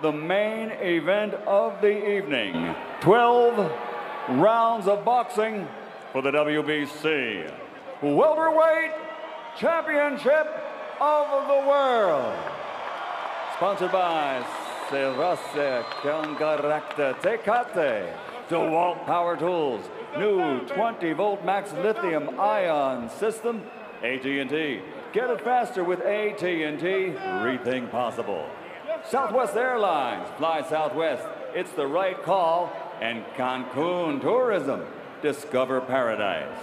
the main event of the evening. 12 rounds of boxing for the WBC Welterweight Championship of the World. Sponsored by Cerveza con Carácter Tecate, DeWalt Power Tools, new 20-volt max lithium ion system, AT&T. Get it faster with AT&T. Rethink possible. Southwest Airlines. Fly Southwest. It's the right call. And Cancun Tourism. Discover paradise.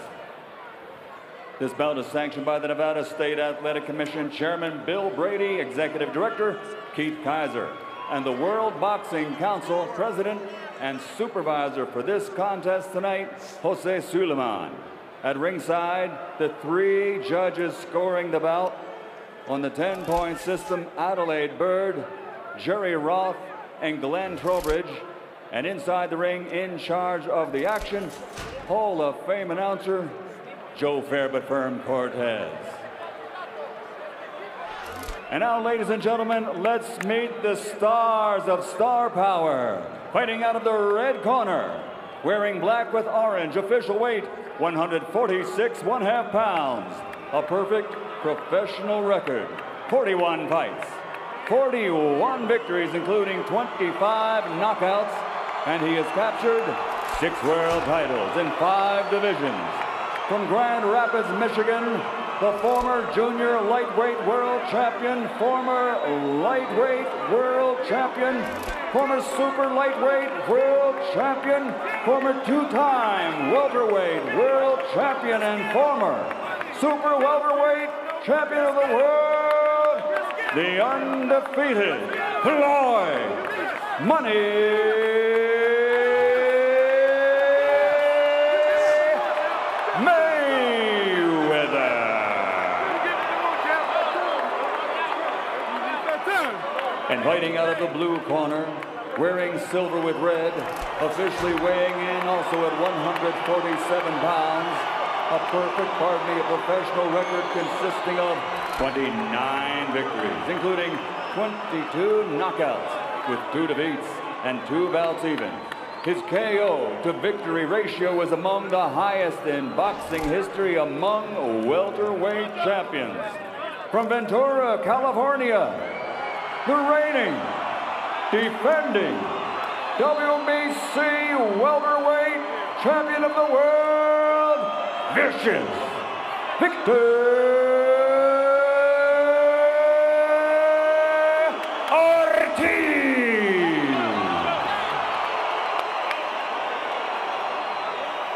This bout is sanctioned by the Nevada State Athletic Commission Chairman Bill Brady, Executive Director Keith Kaiser, and the World Boxing Council President and Supervisor for this contest tonight, Jose Suleiman. At ringside, the 3 judges scoring the bout. On the 10-point system, Adelaide Bird, Jerry Roth, and Glenn Trowbridge. And inside the ring, in charge of the action, Hall of Fame announcer, Joe Fair but Firm Cortez. And now, ladies and gentlemen, let's meet the stars of Star Power. Fighting out of the red corner, wearing black with orange, official weight 146 1/2 pounds. A perfect professional record. 41 fights, 41 victories, including 25 knockouts, and he has captured 6 world titles in 5 divisions. From Grand Rapids, Michigan, the former junior lightweight world champion, former lightweight world champion, former super lightweight world champion, former 2-time welterweight world champion, and former super welterweight champion of the world, the undefeated Floyd Mayweather. And fighting out of the blue corner, wearing silver with red, officially weighing in also at 147 pounds, a perfect, a professional record consisting of 29 victories, including 22 knockouts with 2 defeats and 2 bouts even. His KO to victory ratio is among the highest in boxing history among welterweight champions. From Ventura, California, the reigning, defending WBC welterweight champion of the world, Vicious Victor Ortiz.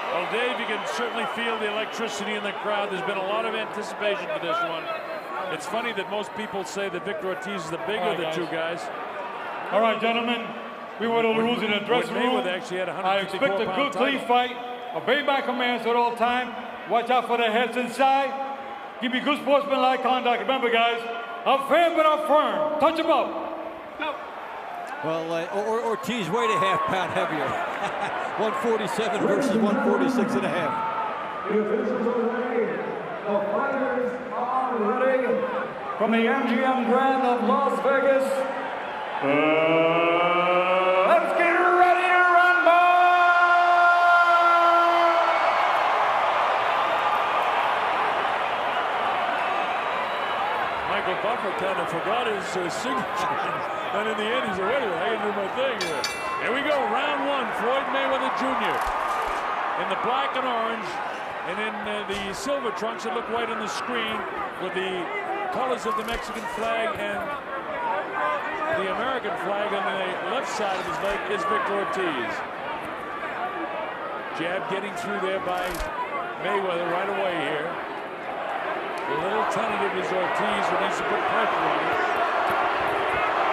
Well, Dave, you can certainly feel the electricity in the crowd. There's been a lot of anticipation for this one. It's funny that most people say that Victor Ortiz is the bigger of the 2 guys. All right, gentlemen, we were the rules in the dressing room. Actually had I expect a good, clean fight. Obey my commands at all time. Watch out for the heads inside. Give me good sportsmanlike conduct. Remember, guys, I'm fair but I'm firm. Touch him up. No. Well, Ortiz weighed a ½ pound heavier. 147 versus 146 and a half. The officials are ready. The fighters are ready. From the MGM Grand of Las Vegas, let's get ready to rumble! Michael Buffer kind of forgot his signature. And in the end, he said, wait a minute, I gotta do my thing here. Here we go, round 1, Floyd Mayweather Jr. in the black and orange, and in the silver trunks that look white on the screen with the colors of the Mexican flag and the American flag on the left side of his leg is Victor Ortiz. Jab getting through there by Mayweather right away here. A little tentative is Ortiz, who needs to put pressure on him.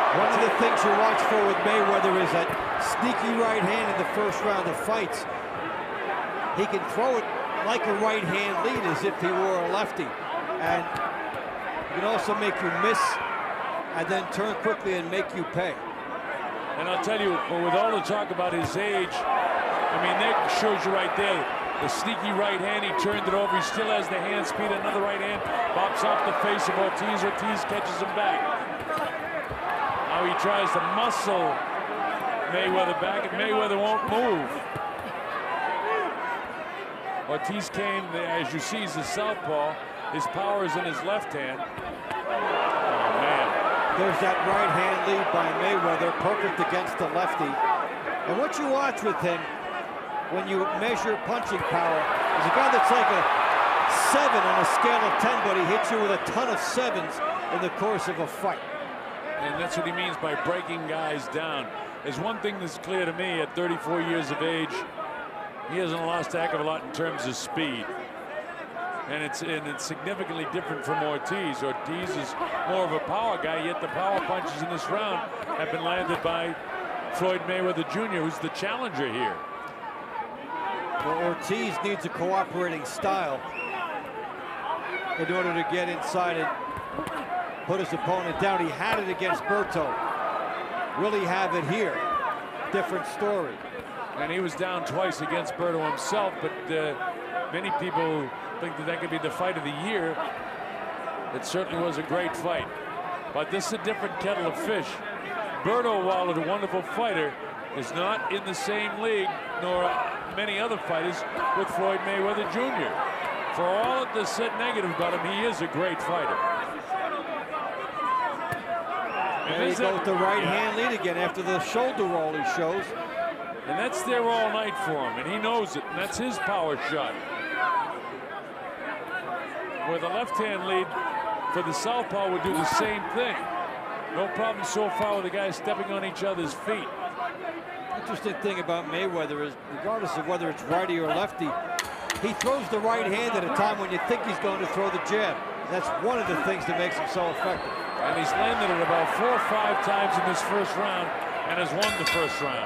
One of the things you watch for with Mayweather is that sneaky right hand in the first round of fights. He can throw it like a right hand lead as if he were a lefty. And he can also make you miss and then turn quickly and make you pay. And I'll tell you, with all the talk about his age, I mean, that shows you right there. The sneaky right hand, he turned it over. He still has the hand speed. Another right hand bops off the face of Ortiz. Ortiz catches him back. Now he tries to muscle Mayweather back, and Mayweather won't move. Ortiz came, as you see, he's a southpaw. His power is in his left hand. Oh, man. There's that right hand lead by Mayweather, perfect against the lefty. And what you watch with him, when you measure punching power, is a guy that's like a 7 on a scale of 10, but he hits you with a ton of 7s in the course of a fight. And that's what he means by breaking guys down. There's one thing that's clear to me at 34 years of age. He hasn't lost a heck of a lot in terms of speed. And it's significantly different from Ortiz. Ortiz is more of a power guy, yet the power punches in this round have been landed by Floyd Mayweather Jr., who's the challenger here. Well, Ortiz needs a cooperating style in order to get inside and put his opponent down. He had it against Berto. Will he have it here? Different story. And he was down twice against Berto himself, but many people think that that could be the fight of the year. It certainly was a great fight. But this is a different kettle of fish. Berto, while a wonderful fighter, is not in the same league, nor many other fighters, with Floyd Mayweather Jr. For all of the said negative about him, he is a great fighter. And there you go with the right hand lead again after the shoulder roll he shows. And that's there all night for him, and he knows it, and that's his power shot. Where the left-hand lead for the southpaw would do the same thing. No problem so far with the guys stepping on each other's feet. Interesting thing about Mayweather is, regardless of whether it's righty or lefty, he throws the right hand at a time when you think he's going to throw the jab. That's one of the things that makes him so effective. And he's landed it about 4 or 5 times in this first round and has won the first round.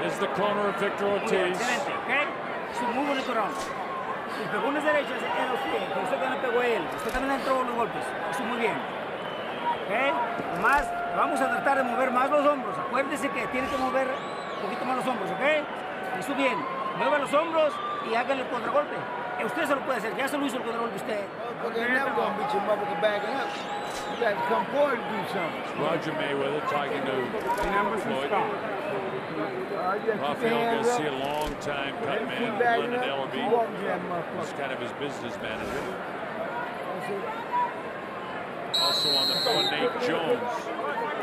Is the corner of Victor Ortiz. Excelente, ¿ok? Es un muy bonito round. Sus pegones derechas era usted, pero usted también pegó él. Usted también entró los golpes. Eso muy bien. ¿Ok? Más, vamos a tratar de mover más los hombros. Acuérdese que tiene que mover un poquito más los hombros, ¿ok? Eso bien. Mueva los hombros y hágale el contragolpe. Usted se lo puede hacer. Ya se lo hizo el contragolpe usted. Okay, now we're going to beat your motherfucker backing up. You got to come forward and do something. Roger Mayweather talking to Floyd. Rafael Garcia, long time cut man, London LB. He's kind of his business manager. Also on the phone, Nate Jones,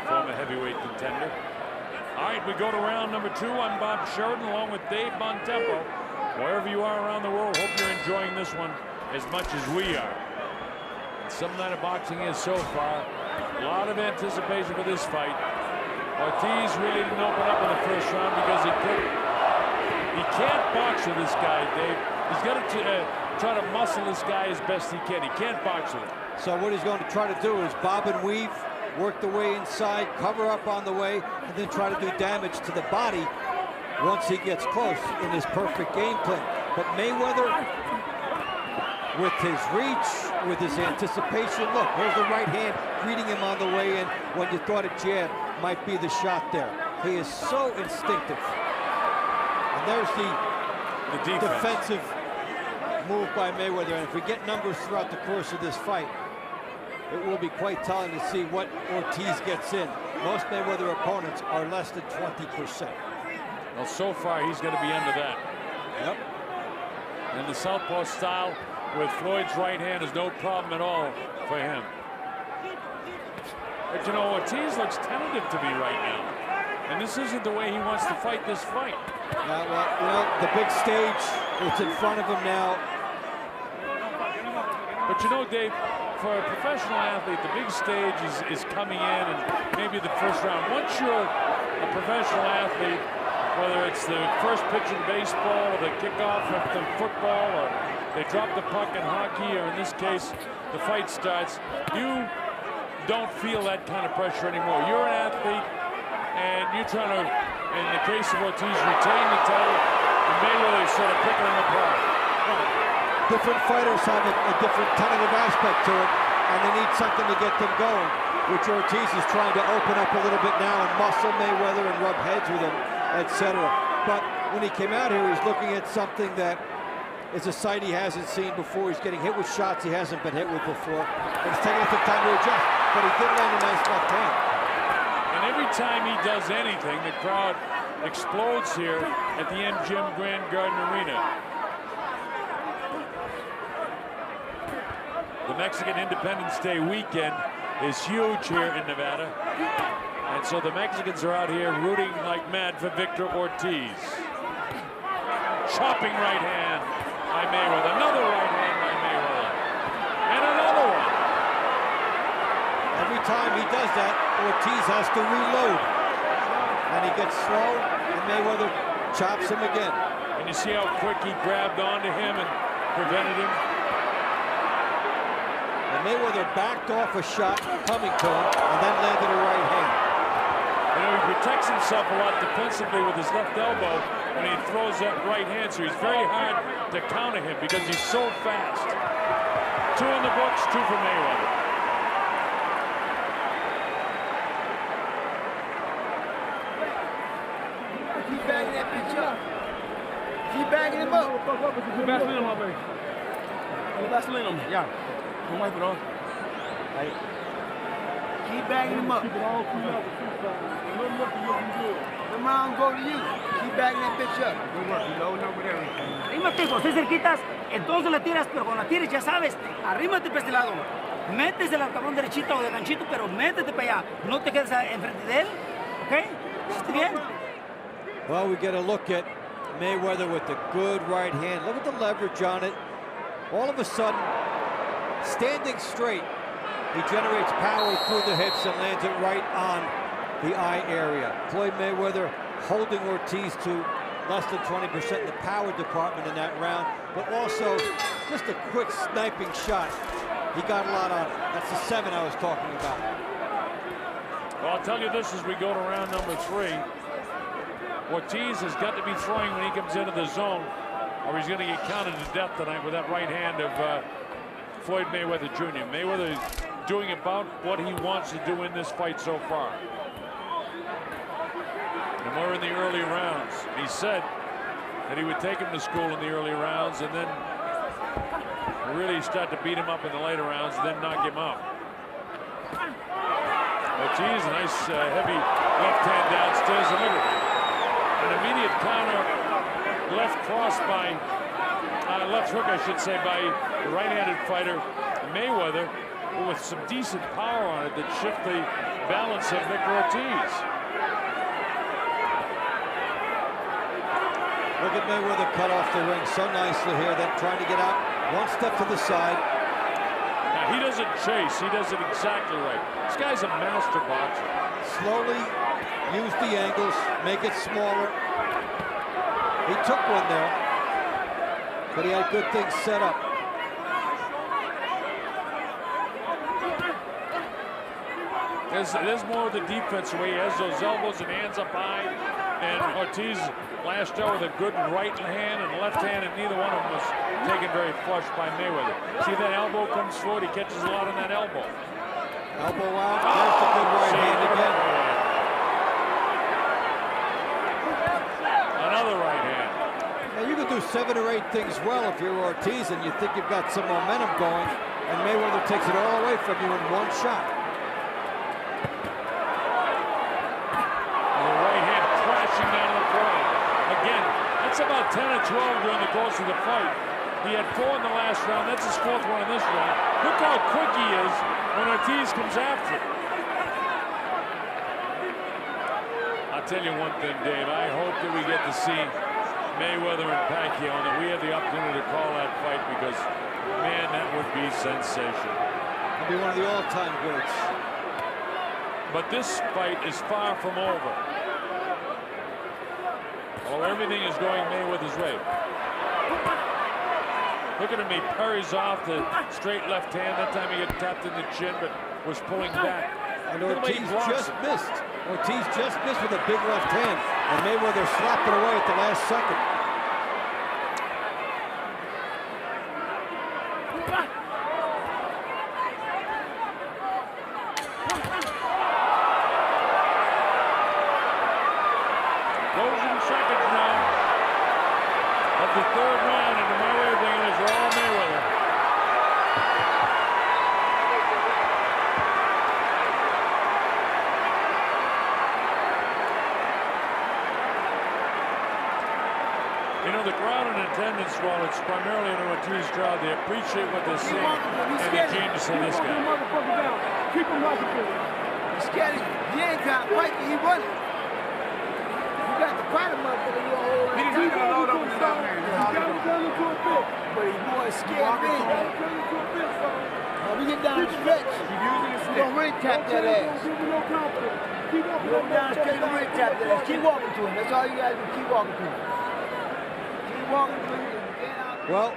former heavyweight contender. All right, we go to round number 2. I'm Bob Sheridan along with Dave Bontempo. Wherever you are around the world, hope you're enjoying this one as much as we are. And some night of boxing is so far. A lot of anticipation for this fight. Ortiz really didn't open up in the first round because he couldn't. He can't box with this guy, Dave. He's got to try to muscle this guy as best he can. He can't box with him. So what he's going to try to do is bob and weave, work the way inside, cover up on the way, and then try to do damage to the body once he gets close in his perfect game plan. But Mayweather, with his reach, with his anticipation, look, there's the right hand greeting him on the way in when you thought a jab might be the shot there. He is so instinctive. And there's the defensive move by Mayweather. And if we get numbers throughout the course of this fight, it will be quite telling to see what Ortiz gets in. Most Mayweather opponents are less than 20%. Well, so far, he's going to be under that. Yep. And the southpaw style with Floyd's right hand is no problem at all for him. But, you know, Ortiz looks tentative to me right now. And this isn't the way he wants to fight this fight. Well, you know, the big stage, it's in front of him now. But, you know, Dave, for a professional athlete, the big stage is coming in and maybe the first round. Once you're a professional athlete, whether it's the first pitch in baseball or the kickoff of the football or they drop the puck in hockey or in this case, the fight starts, you don't feel that kind of pressure anymore. You're an athlete and you're trying to, in the case of Ortiz, retain the title and Mayweather is sort of picking him apart. Different fighters have a different tentative aspect to it, and they need something to get them going, which Ortiz is trying to open up a little bit now and muscle Mayweather and rub heads with him, etc. But when he came out here, he's looking at something that is a sight he hasn't seen before. He's getting hit with shots he hasn't been hit with before. And he's taking some time to adjust, but he did land a nice left hand. And every time he does anything, the crowd explodes here at the MGM Grand Garden Arena. The Mexican Independence Day weekend is huge here in Nevada. And so the Mexicans are out here rooting like mad for Victor Ortiz. Chopping right hand by Mayweather. Another right hand by Mayweather. And another one. Every time he does that, Ortiz has to reload. And he gets slow, and Mayweather chops him again. And you see how quick he grabbed onto him and prevented him. And Mayweather backed off a shot coming to him, and then landed a right hand. You know, he protects himself a lot defensively with his left elbow when he throws that right hand, so he's very hard to counter him because he's so fast. 2 in the books, 2 for Mayweather. Keep bagging that bitch up. Keep bagging him up. Vaseline on me. Vaseline on me. Yeah. Don't wipe it off. Keep bagging him up. The mound go to you. Keep bagging that bitch up. Good work. You loading up with everything. Arrímate, cuando estés cerquitas, entonces la tiras, pero cuando la tires, ya sabes, arrímate para este lado. Métese al cabrón derechito o de ganchito, pero métete para allá. No te quedes enfrente de él, ¿ok? ¿Está bien? Well, we get a look at Mayweather with the good right hand. Look at the leverage on it. All of a sudden, standing straight, he generates power through the hips and lands it right on the eye area. Floyd Mayweather holding Ortiz to less than 20% in the power department in that round, but also just a quick sniping shot. He got a lot on it. That's the 7 I was talking about. Well, I'll tell you this as we go to round number 3. Ortiz has got to be throwing when he comes into the zone, or he's going to get counted to death tonight with that right hand of Floyd Mayweather Jr. Mayweather is doing about what he wants to do in this fight so far. And we're in the early rounds. He said that he would take him to school in the early rounds and then really start to beat him up in the later rounds and then knock him out. Ortiz, a nice heavy left hand downstairs. And look at an immediate counter left cross by, left hook I should say, by the right-handed fighter Mayweather, with some decent power on it that shift the balance of Victor Ortiz. Look at Mayweather cut off the ring so nicely here, then trying to get out one step to the side. Now, he doesn't chase, he does it exactly right. This guy's a master boxer. Slowly use the angles, make it smaller. He took one there, but he had good things set up. There's more of the defense where he has those elbows and hands up high, and Ortiz lashed out with a good right hand and left hand, and neither one of them was taken very flush by Mayweather. See that elbow comes forward, he catches a lot on that elbow. Elbow out, there's the good right hand again. Another right hand. Now you can do 7 or 8 things well if you're Ortiz and you think you've got some momentum going, and Mayweather takes it all away from you in one shot. Down the front. Again, that's about 10 or 12 during the course of the fight. He had 4 in the last round. That's his 4th one in this round. Look how quick he is when Ortiz comes after him. I'll tell you one thing, Dave. I hope that we get to see Mayweather and Pacquiao, and that we have the opportunity to call that fight, because, man, that would be sensational. It'll be one of the all-time greats. But this fight is far from over. Oh, everything is going Mayweather's way. Look at him, he parries off the straight left hand. That time he got tapped in the chin, but was pulling back. And Ortiz just missed. Ortiz just missed with a big left hand, and Mayweather slapped it away at the last second. Closing seconds now. attendance, while it's primarily an Ortiz crowd, they appreciate what they're seeing and the genius of this guy. Keep him like it. He's scared. He ain't got fight. He running. You got to fight him up for the whole. He didn't even load up in that man. But he's more scared than when we get down the stretch, we're going to ring tap that ass. Keep walking down the stretch and ring tap that ass. Keep walking to him. That's all you guys do. Keep walking to him. Keep walking to him. Well,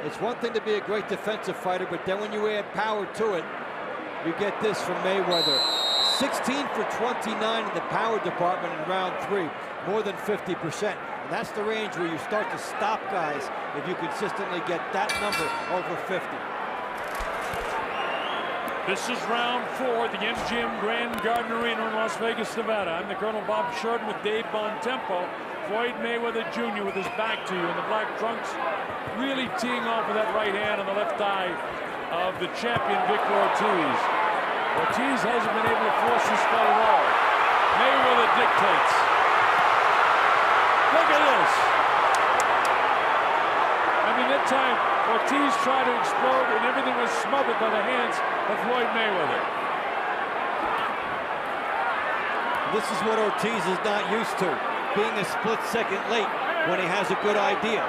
it's one thing to be a great defensive fighter, but then when you add power to it, you get this from Mayweather. 16 for 29 in the power department in round 3, more than 50%. And that's the range where you start to stop guys if you consistently get that number over 50. This is round 4 at the MGM Grand Garden Arena in Las Vegas, Nevada. I'm the Colonel Bob Shorten with Dave Bontempo. Floyd Mayweather Jr. with his back to you in the black trunks, really teeing off with that right hand on the left eye of the champion, Victor Ortiz. Ortiz hasn't been able to force his spell at all. Mayweather dictates. Look at this. I mean, that time, Ortiz tried to explode and everything was smothered by the hands of Floyd Mayweather. This is what Ortiz is not used to, being a split second late when he has a good idea.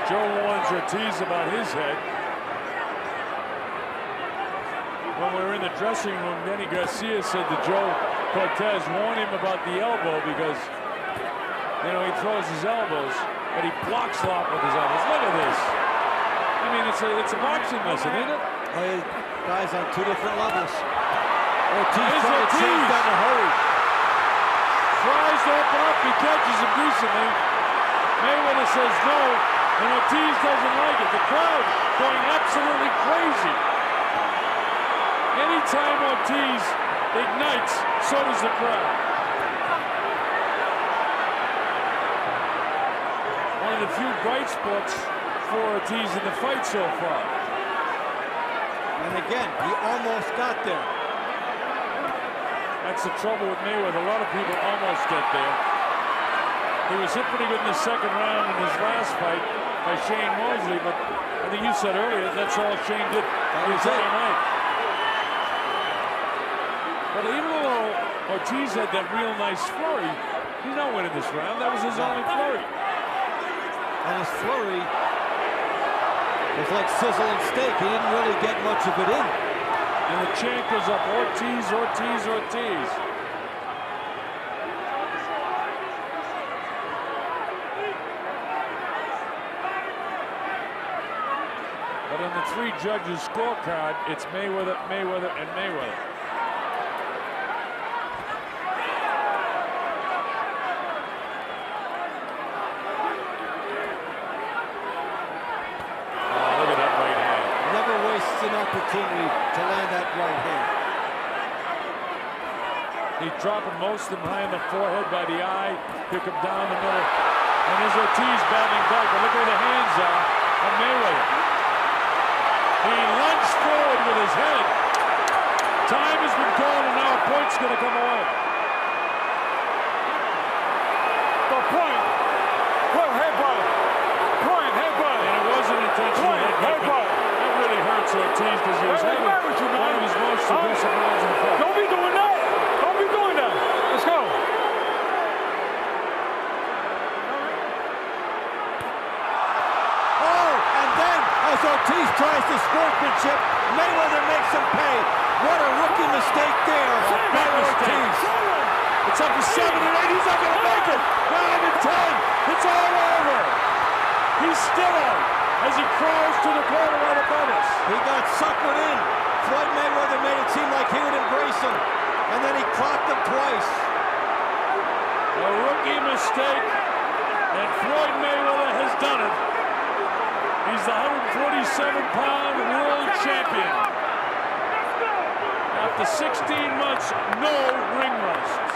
Joe warns Ortiz about his head. When we were in the dressing room, Danny Garcia said to Joe Cortez, warn him about the elbow because, you know, he throws his elbows, but he blocks a lot with his elbows. Look at this. I mean, it's a boxing lesson, isn't it? Guys on 2 different levels. Ortiz trying to change down the hurry. Tries to open up, he catches him recently. Mayweather says no, and Ortiz doesn't like it. The crowd going absolutely crazy. Anytime Ortiz ignites, so does the crowd. One of the few bright spots for Ortiz in the fight so far. And again, he almost got there. That's the trouble with Mayweather. A lot of people almost get there. He was hit pretty good in the second round in his last fight by Shane Mosley, but I think you said earlier that's all Shane did his other night. But even though Ortiz had that real nice flurry, he's not winning this round. That was his only flurry. And his flurry was like sizzling steak. He didn't really get much of it in. And the chant goes up, Ortiz, Ortiz, Ortiz. But on the 3 judges scorecard, it's Mayweather, Mayweather, and Mayweather. An opportunity to land that right hand. He's dropping most of them high in the forehead by the eye, pick him down the middle. And there's Ortiz battling back, but look where the hands are on Mayweather. He lunged forward with his head. Time has been called, and now a point's going to come away. The point. Headbutt. Point, headbutt. And it wasn't intentional headbutt. Ortiz because he was having one of his most aggressive rounds in the fight. Don't be doing that! Don't be doing that! Let's go! Oh, and then as Ortiz tries to sportsmanship, Mayweather makes him pay. What a rookie mistake there by Ortiz. It's up to 7 and 8. He's not going to make it. 9 and 10. It's all over. He's still out as he crawls to the corner right above us. He got suckered in. Floyd Mayweather made it seem like he would embrace him, and then he clocked him twice. A rookie mistake, and Floyd Mayweather has done it. He's the 147-pound world champion. After 16 months, no ring rust.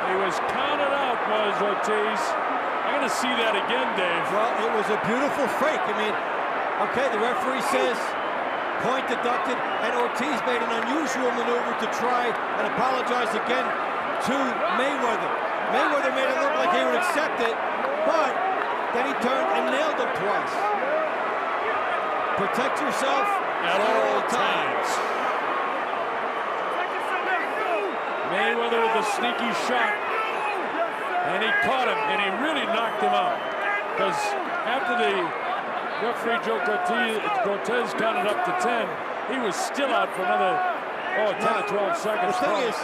He was counted out, was Ortiz. I'm going to see that again, Dave. Well, it was a beautiful fake. I mean, okay, the referee says point deducted, and Ortiz made an unusual maneuver to try and apologize again to Mayweather. Mayweather made it look like he would accept it, but then he turned and nailed him twice. Protect yourself at all times. Mayweather with a sneaky shot, and he caught him, and he really knocked him out. Because after the referee Joe Cortez counted up to 10, he was still out for another 10 or 12 seconds. The thing is,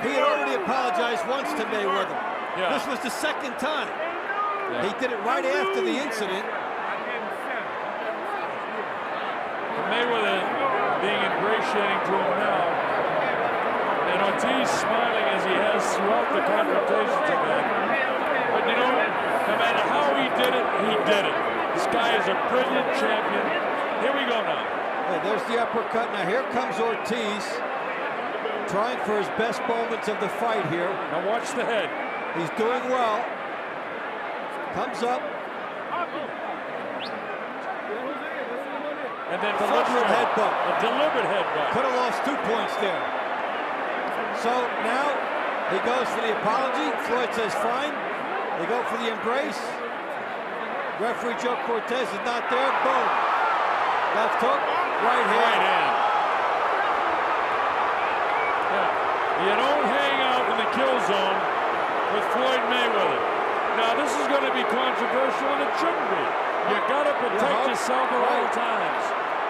he had already apologized once to Mayweather. Yeah. This was the second time. Yeah. He did it right after the incident. Mayweather being ingratiating to him now, and Ortiz smiling as he has throughout the confrontations of that. But you know, no matter how he did it, he did it. This guy is a brilliant champion. Here we go now. Yeah, there's the uppercut. Now here comes Ortiz, trying for his best moments of the fight here. Now watch the head. He's doing well. Comes up. And then deliberate headbutt. A deliberate headbutt. Could have lost 2 points there. So now he goes for the apology. Floyd says fine. They go for the embrace. Referee Joe Cortez is not there. Boom. Left hook. Right hand. Right hand. Yeah. You don't hang out in the kill zone with Floyd Mayweather. Now this is going to be controversial, and it shouldn't be. You got to protect yourself at all times.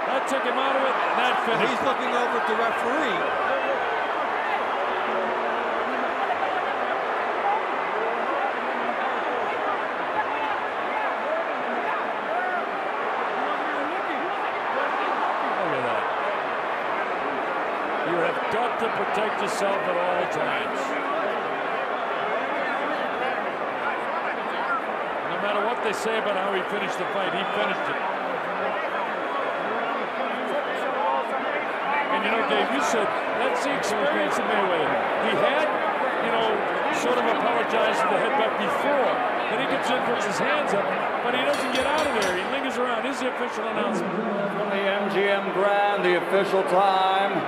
That took him out of it, and that finished. He's looking over at the referee. Look at that. You have got to protect yourself at all times. No matter what they say about how he finished the fight, he finished it. And you know, Dave, you said that's the experience of Mayweather. He had, you know, sort of apologized for the headbutt before. Then he gets in, puts his hands up, but he doesn't get out of there. He lingers around. Here's the official announcement. From the MGM Grand, the official time,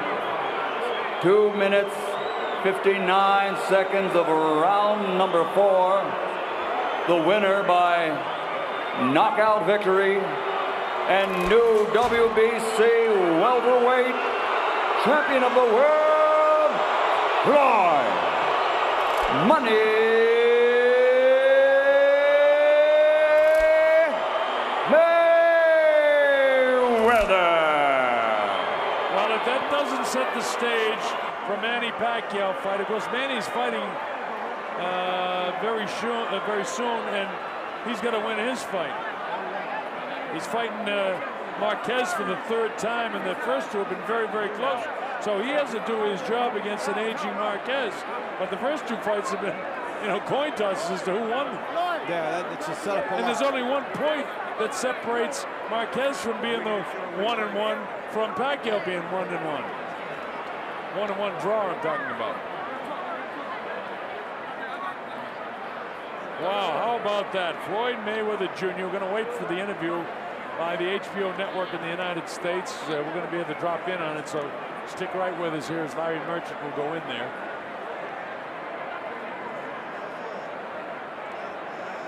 2 minutes, 59 seconds of round number 4. The winner by knockout victory and new WBC welterweight champion of the world, Floyd Mayweather. Well, if that doesn't set the stage for Manny Pacquiao fight, of course, Manny's fighting very soon, and he's going to win his fight. He's fighting Marquez for the 3rd time, and the first 2 have been very, very close. So he has to do his job against an aging Marquez. But the first 2 fights have been, you know, coin tosses as to who won them. Yeah, it's a setup. And there's only 1 point that separates Marquez from being the 1-1 from Pacquiao being 1-1. 1-1 draw I'm talking about. Wow, how about that? Floyd Mayweather Jr. We're going to wait for the interview by the HBO network in the United States. We're going to be able to drop in on it, so stick right with us here as Larry Merchant will go in there.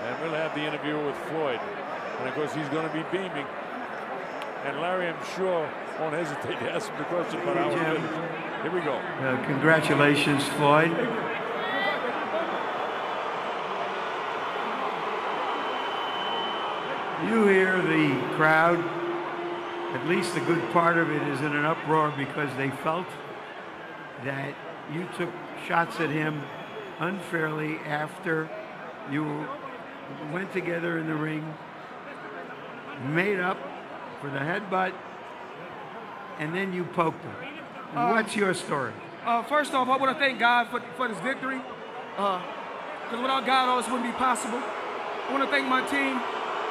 And we'll have the interview with Floyd. And of course, he's going to be beaming. And Larry, I'm sure, won't hesitate to ask him the question about how he finished. Here we go. Congratulations, Floyd. You hear the crowd, at least a good part of it is in an uproar because they felt that you took shots at him unfairly after you went together in the ring, made up for the headbutt, and then you poked him. What's your story? First off, I want to thank God for this victory, because without God, all this wouldn't be possible. I want to thank my team.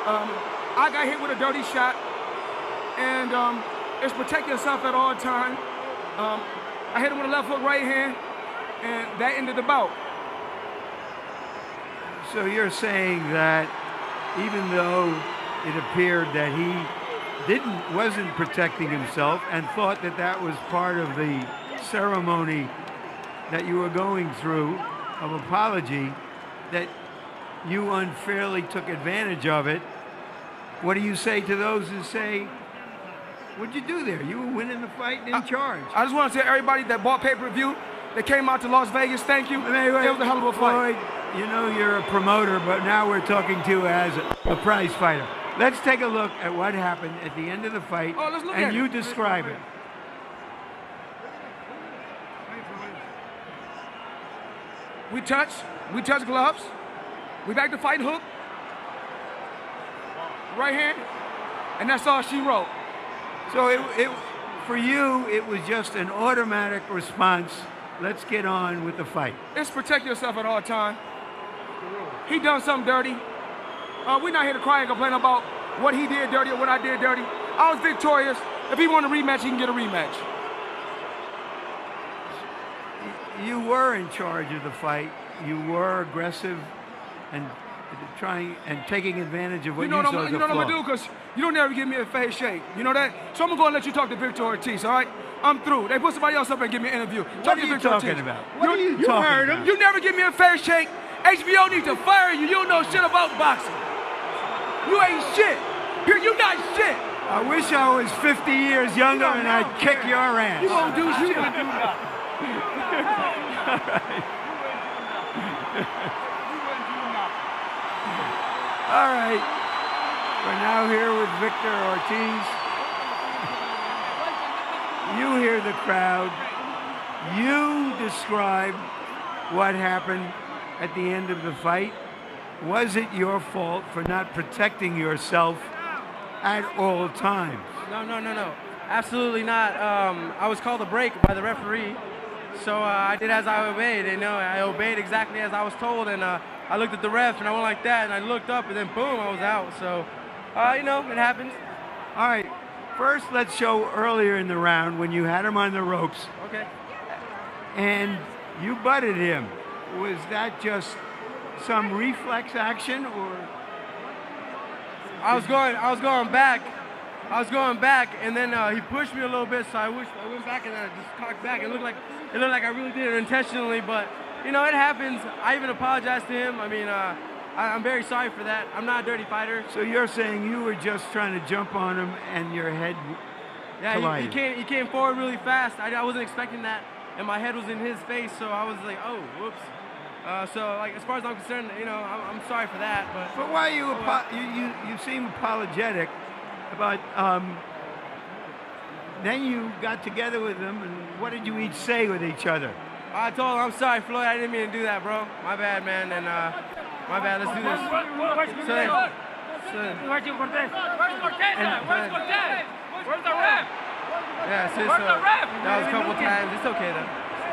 I got hit with a dirty shot, and it's protect yourself at all times. I hit him with a left hook right hand, and that ended the bout. So you're saying that even though it appeared that he wasn't protecting himself and thought that that was part of the ceremony that you were going through of apology, that you unfairly took advantage of it, what do you say to those who say, what'd you do there? You were winning the fight and in charge. I just want to tell everybody that bought pay-per-view, that came out to Las Vegas, thank you. It was a hell of a fight. Floyd, you know you're a promoter, but now we're talking to you as a prize fighter. Let's take a look at what happened at the end of the fight, and you describe it. We touch gloves. We back to fight hook. Right hand. And that's all she wrote. So for you, it was just an automatic response. Let's get on with the fight. It's protect yourself at all time. He done something dirty. We're not here to cry and complain about what he did dirty or what I did dirty. I was victorious. If he want a rematch, he can get a rematch. You were in charge of the fight. You were aggressive and trying and taking advantage of what you saw as a flaw. You know what I'm gonna do? Because you don't ever give me a face shake. You know that? So I'm gonna go and let you talk to Victor Ortiz, all right? I'm through. They put somebody else up and give me an interview. What are you talking about? What are you talking about? You never give me a fair shake. HBO needs to fire you. You don't know shit about boxing. You ain't shit. You're not shit. I wish I was 50 years younger and I'd kick your ass. You won't do shit. All right. We're now here with Victor Ortiz. You hear the crowd. You describe what happened at the end of the fight. Was it your fault for not protecting yourself at all times? No. Absolutely not. I was called a break by the referee, so I did as I obeyed. You know, I obeyed exactly as I was told, and I looked at the ref, and I went like that, and I looked up, and then boom, I was out. So, you know, it happens. All right. First, let's show earlier in the round when you had him on the ropes. Okay. And you butted him. Was that just some reflex action, or? I was going back, and then he pushed me a little bit, so I went back and then I just cocked back. It looked like I really did it intentionally, but you know, it happens. I even apologized to him. I mean, I'm very sorry for that. I'm not a dirty fighter. So you're saying you were just trying to jump on him and your head collided? He came forward really fast. I wasn't expecting that, and my head was in his face, so I was like, oh, whoops. So, like, as far as I'm concerned, you know, I'm sorry for that. But why you seem apologetic about? Then you got together with them, and what did you each say with each other? I told him, I'm sorry, Floyd. I didn't mean to do that, bro. My bad, man. And my bad. Let's do this. Where's Cortez? Where's the ref? Yeah, where's the ref? That was a couple times. It's okay though.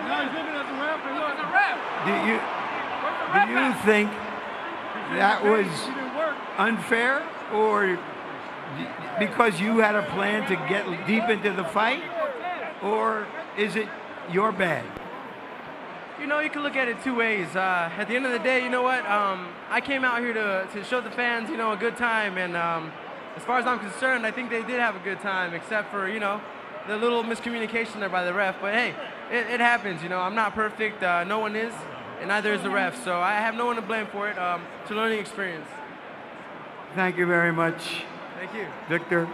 Now he's looking at the ref. Where's the ref? Do you think that was unfair, or because you had a plan to get deep into the fight, or is it your bad? You know, you can look at it two ways. At the end of the day, you know what? I came out here to show the fans, you know, a good time, and as far as I'm concerned, I think they did have a good time, except for, you know, the little miscommunication there by the ref. But hey, it happens, you know. I'm not perfect. No one is, and neither is the ref. So I have no one to blame for it. It's a learning experience. Thank you very much. Thank you. Victor.